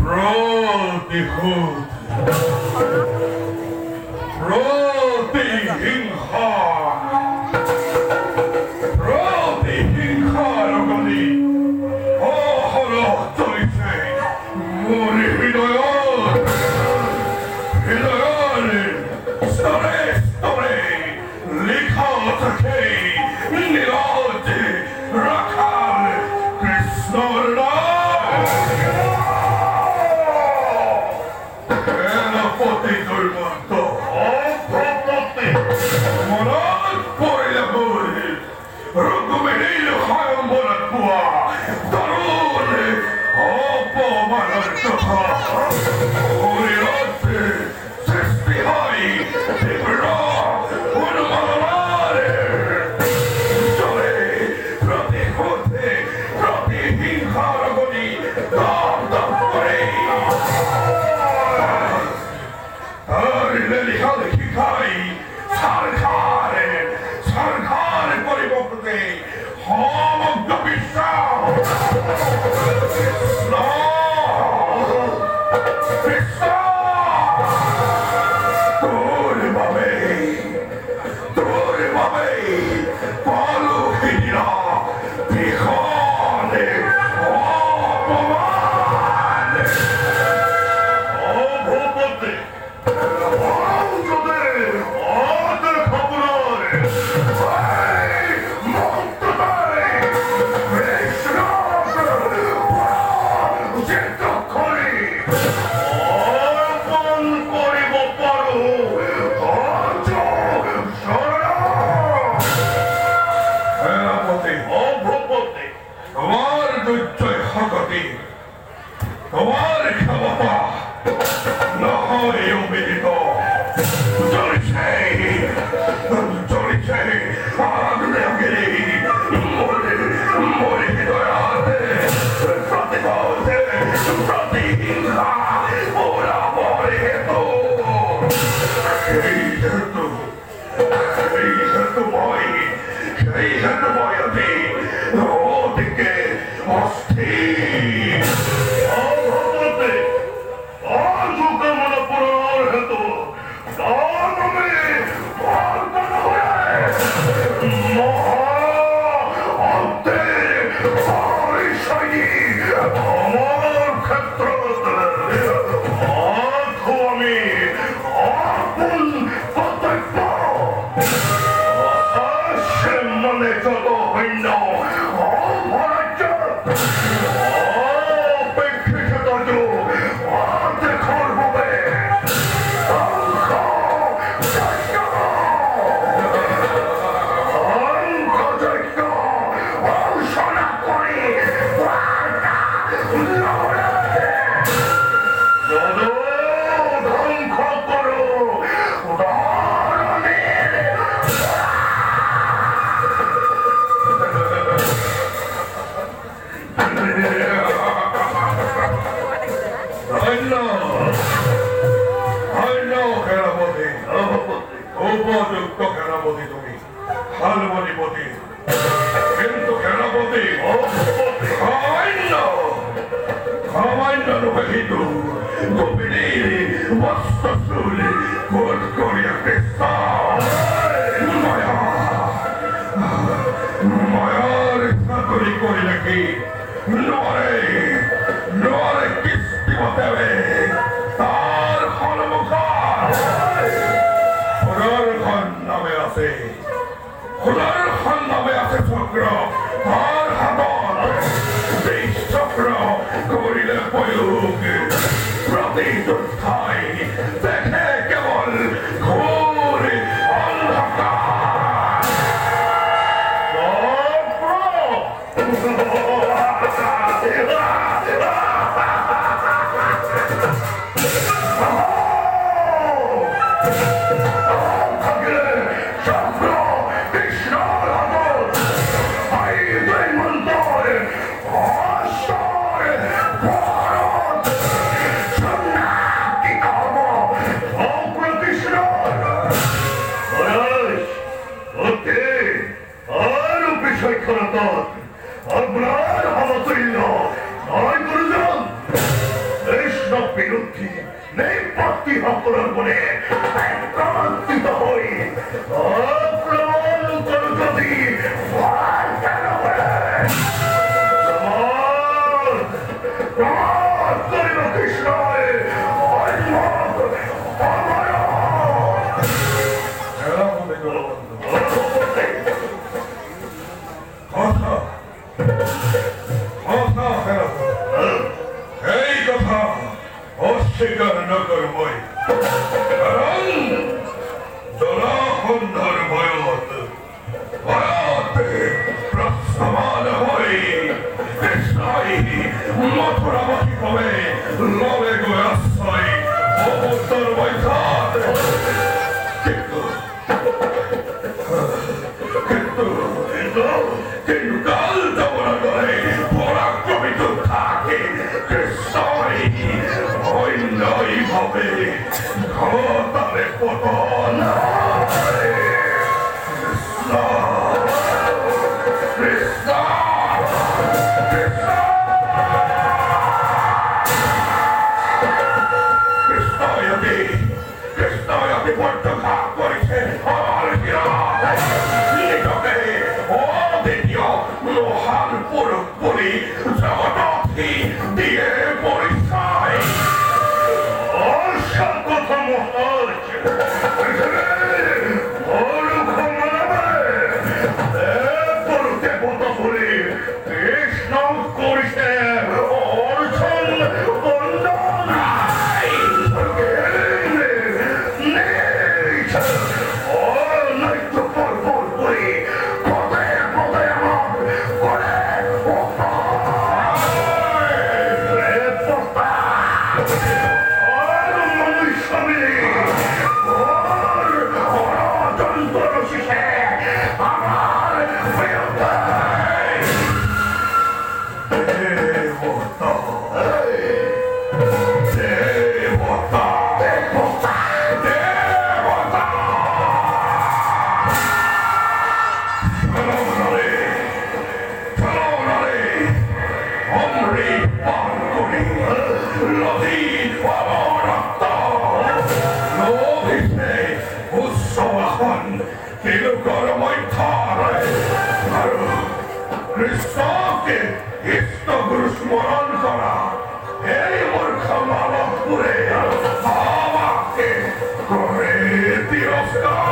প্রতিশোধ প্রতিহিংসা প্রতিহিংসার অগ্নি অহরহ চলিছে মোৰ হৃদয়ৰ স্তৰে স্তৰে লিখা থাকে নীৰজ ৰাখাল কৃষ্ণৰ নাম সেনাপতি দুৰ্মন্ত অপ্ৰপতি মনত পৰিলে মোৰ ৰঘুবীৰ সায়ম্বৰত পোৱা তৰুণ অপমানৰ কথা শৰীৰত সৃষ্টি হয় তীব্ৰ উন্মাদনাৰ জলে প্ৰতিশোধে প্ৰতিহিংসাৰ অগ্নি দম দম কৰে লিখা লিখি খাই সরকার পরিবর্তে সমগ্র বিশ্ব তোর ভাবে পালুহীরা বিহনে অপমান অভূপতি তোমার দুর্জয় হকতি তোমার ক্ষমতা নহয় অবিদিত চলিছে আগুনে অগ্নি মোৰ হৃদয়ত প্ৰতিশোধ প্ৰতিহিংসা মোৰ হেতু সেই হেতু মই অতি অতিকে অস্থিৰ কামনা পূৰণৰ হেতু আমার ক্ষেত্ৰত আমি আপোন কৰ্তব্য মনে যত সৈন্য অপেক্ষিত দেশৰ বাবে উপযুক্ত সেনাপতি তুমি হালমণিপতি কিন্তু সেনাপতি সামান্য নোভাগিতো গোপিনীৰ বস্ত্ৰচুল কোট কৰিয়া কৃষ্ণ মায়াৰ চাকৰি কৰি ৰাখি নোৱাৰে কিস্তিমতে তাৰ সন্মুখত খোদার নামে আছে চক্র তার হাতত দেশ চক্র করিলে প্রয়োগ প্রতিটো ঠাই দেখে কেবল ঘোর অন্ধকার বিরোধী নেই প্রতিহরণ বলে ক্রান্তিত হই প্রমাণ করো যদি প্রমাণ কেন বলে প্রমাণ করিব কৃষ্ণয় এই কথা অস্বীকার না করবই কারণ জলাখণ্ডর ভয়ত ভয়তে প্রস্তাবান হই কৃষ্ণাই মথুরাবাসী কবে লবে গো আশ্রয় অবতর বৈঠাত কিন্তু কিন্তু কিন্তু কাল যাবনা করে পরাক্রমিত থাকে কৃষ্ণই অন্যই ভাবে ক্ষমতারে পতন কৃষ্ণ কৃষ্ণ কৃষ্ণয়কে বড্ড ঘাত করেছে আমার নিজকে অদ্বিতীয় মহান পুরুষ বলি জগৎকে দিয়ে পরিচয় অসংখ্য মহাজ দেবতা বলে কৃষ্ণ করিছে অর্জন বন্দন কৃষ্ণকে ইষ্টগুরু স্মরণ করা এই মূর্খ মানবপুরে আমাকে করে তিরস্কার